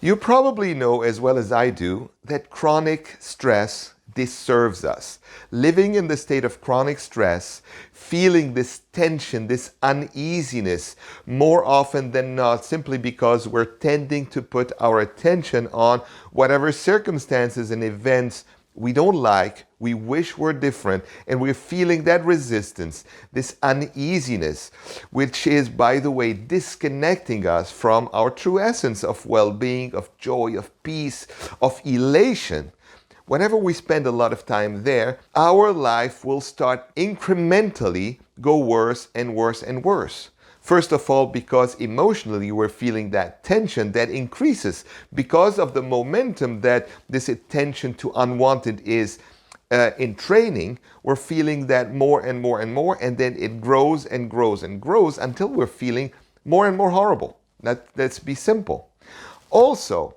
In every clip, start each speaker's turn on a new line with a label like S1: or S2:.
S1: You probably know as well as I do that chronic stress disturbs us. Living in the state of chronic stress, feeling this tension, this uneasiness more often than not, simply because we're tending to put our attention on whatever circumstances and events we don't like, we wish were different, and we're feeling that resistance, this uneasiness, which is, by the way, disconnecting us from our true essence of well-being, of joy, of peace, of elation. Whenever we spend a lot of time there, our life will start incrementally go worse and worse and worse. First of all, because emotionally we're feeling that tension that increases because of the momentum that this attention to unwanted is in training. We're feeling that more and more and more, and then it grows and grows and grows until we're feeling more and more horrible. Let's be simple. Also,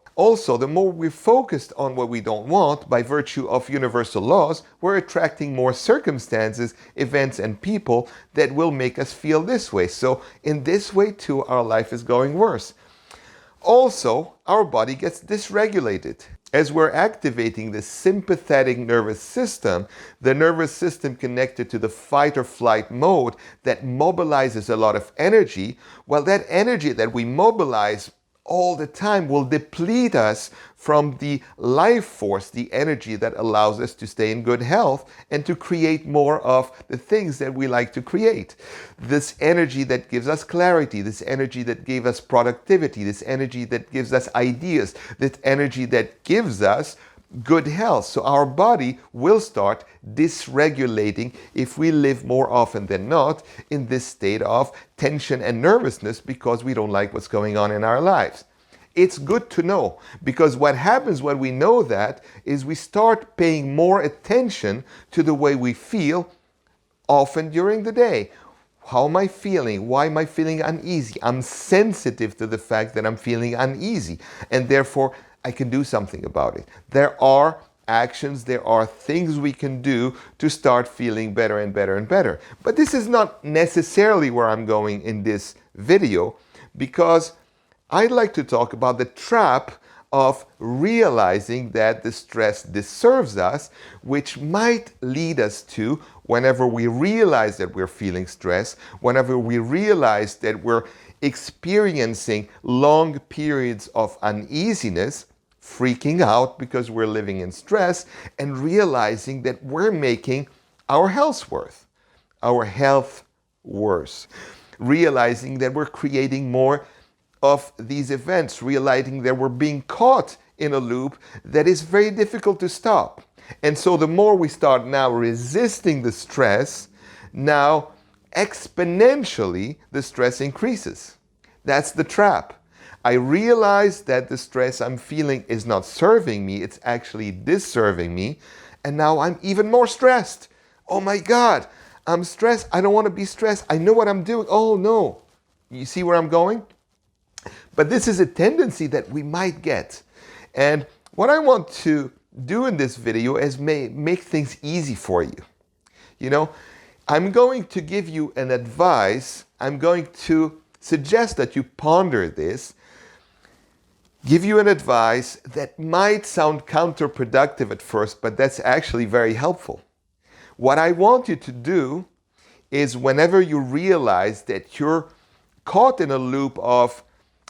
S1: the more we're focused on what we don't want, by virtue of universal laws, we're attracting more circumstances, events, and people that will make us feel this way. So in this way too, our life is going worse. Also, our body gets dysregulated. As we're activating the sympathetic nervous system, the nervous system connected to the fight or flight mode that mobilizes a lot of energy, well, that energy that we mobilize all the time will deplete us from the life force, the energy that allows us to stay in good health and to create more of the things that we like to create. This energy that gives us clarity, this energy that gives us productivity, this energy that gives us ideas, this energy that gives us good health. So our body will start dysregulating if we live more often than not in this state of tension and nervousness because we don't like what's going on in our lives. It's good to know, because what happens when we know that is we start paying more attention to the way we feel often during the day. How am I feeling? Why am I feeling uneasy? I'm sensitive to the fact that I'm feeling uneasy, and therefore I can do something about it. There are actions, there are things we can do to start feeling better and better and better. But this is not necessarily where I'm going in this video, because I'd like to talk about the trap of realizing that the stress disturbs us, which might lead us to, whenever we realize that we're feeling stress, whenever we realize that we're experiencing long periods of uneasiness, freaking out because we're living in stress, and realizing that we're making our health worse. Realizing that we're creating more of these events, realizing that we're being caught in a loop that is very difficult to stop. And so the more we start now resisting the stress, now exponentially the stress increases. That's the trap. I realize that the stress I'm feeling is not serving me, it's actually disserving me, and now I'm even more stressed. Oh my God, I'm stressed. I don't want to be stressed. I know what I'm doing. Oh no. You see where I'm going? But this is a tendency that we might get. And what I want to do in this video is make things easy for you. You know, I'm going to give you an advice. I'm going to suggest that you ponder this, give you an advice that might sound counterproductive at first, but that's actually very helpful. What I want you to do is, whenever you realize that you're caught in a loop of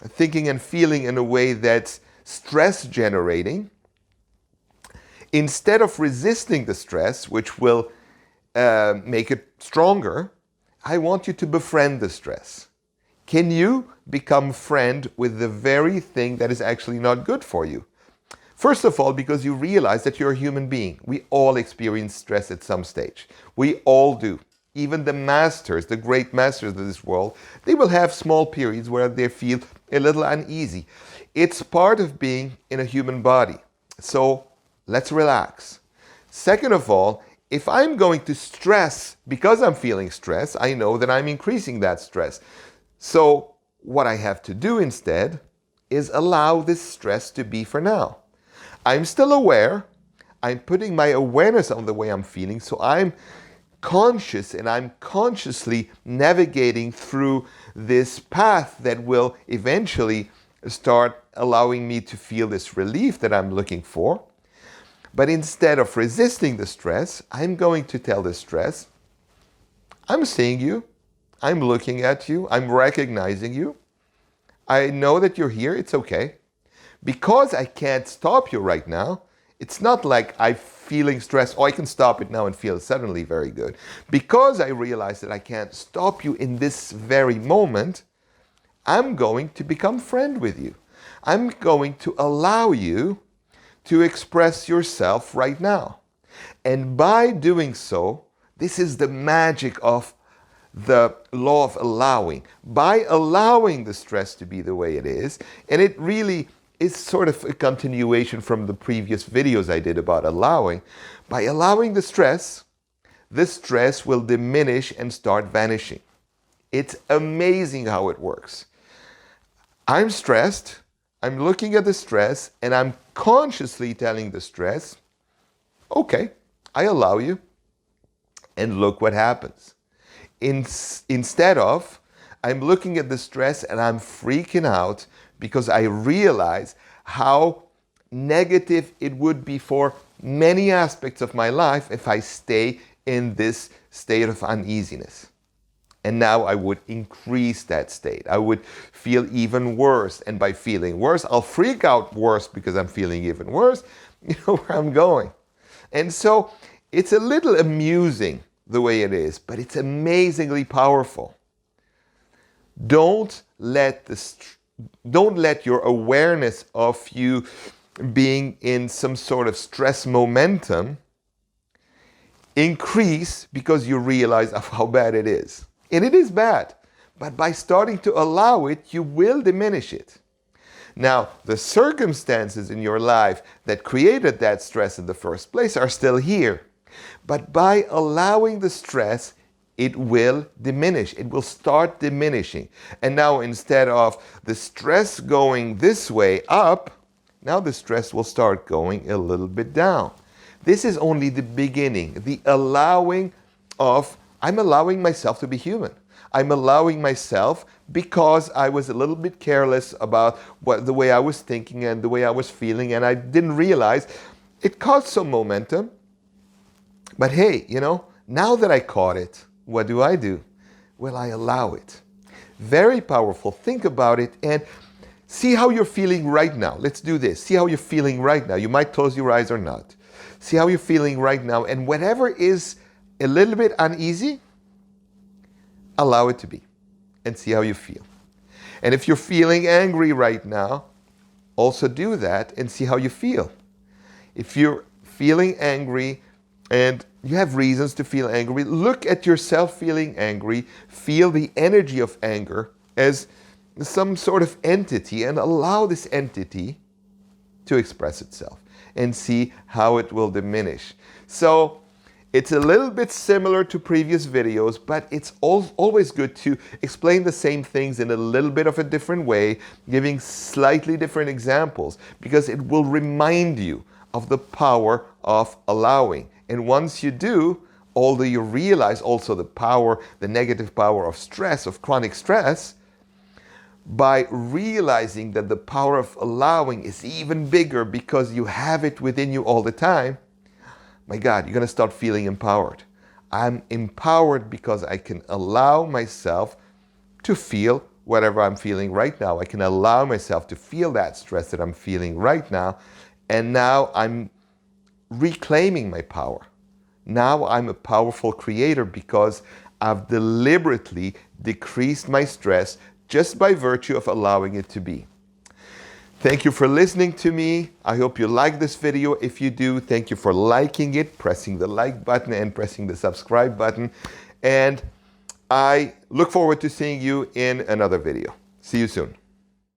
S1: thinking and feeling in a way that's stress generating, instead of resisting the stress, which will make it stronger, I want you to befriend the stress. Can you become friend with the very thing that is actually not good for you? First of all, because you realize that you're a human being. We all experience stress at some stage. We all do. Even the masters, the great masters of this world, they will have small periods where they feel a little uneasy. It's part of being in a human body. So let's relax. Second of all, if I'm going to stress because I'm feeling stress, I know that I'm increasing that stress. So what I have to do instead is allow this stress to be for now. I'm still aware. I'm putting my awareness on the way I'm feeling, so I'm conscious and I'm consciously navigating through this path that will eventually start allowing me to feel this relief that I'm looking for. But instead of resisting the stress, I'm going to tell the stress, I'm seeing you, I'm looking at you, I'm recognizing you. I know that you're here, it's okay. Because I can't stop you right now, it's not like I'm feeling stress, oh, I can stop it now and feel suddenly very good. Because I realize that I can't stop you in this very moment, I'm going to become friend with you. I'm going to allow you to express yourself right now. And by doing so, this is the magic of the law of allowing. By allowing the stress to be the way it is, and it really is sort of a continuation from the previous videos I did about allowing. By allowing the stress will diminish and start vanishing. It's amazing how it works. I'm stressed, I'm looking at the stress, and I'm consciously telling the stress, okay, I allow you, and look what happens. Instead of, I'm looking at the stress and I'm freaking out because I realize how negative it would be for many aspects of my life if I stay in this state of uneasiness. And now I would increase that state. I would feel even worse. And by feeling worse, I'll freak out worse because I'm feeling even worse. You know where I'm going. And so it's a little amusing the way it is, but it's amazingly powerful. Don't let your awareness of you being in some sort of stress momentum increase because you realize of how bad it is. And it is bad, but by starting to allow it, you will diminish it. Now, the circumstances in your life that created that stress in the first place are still here. But by allowing the stress, it will diminish. It will start diminishing. And now instead of the stress going this way up, now the stress will start going a little bit down. This is only the beginning, the allowing of, I'm allowing myself to be human. I'm allowing myself because I was a little bit careless about the way I was thinking and the way I was feeling, and I didn't realize it caused some momentum. But hey, now that I caught it, what do? Well, I allow it. Very powerful. Think about it and see how you're feeling right now. Let's do this. See how you're feeling right now. You might close your eyes or not. See how you're feeling right now. And whatever is a little bit uneasy, allow it to be and see how you feel. And if you're feeling angry right now, also do that and see how you feel. If you're feeling angry and you have reasons to feel angry, look at yourself feeling angry, feel the energy of anger as some sort of entity and allow this entity to express itself and see how it will diminish. So it's a little bit similar to previous videos, but it's always good to explain the same things in a little bit of a different way, giving slightly different examples, because it will remind you of the power of allowing. And once you do, although you realize also the negative power of stress, of chronic stress, by realizing that the power of allowing is even bigger because you have it within you all the time, my God, you're going to start feeling empowered. I'm empowered because I can allow myself to feel whatever I'm feeling right now. I can allow myself to feel that stress that I'm feeling right now. And now I'm reclaiming my power. Now I'm a powerful creator because I've deliberately decreased my stress just by virtue of allowing it to be. Thank you for listening to me. I hope you like this video. If you do, thank you for liking it, pressing the like button and pressing the subscribe button. And I look forward to seeing you in another video. See you soon.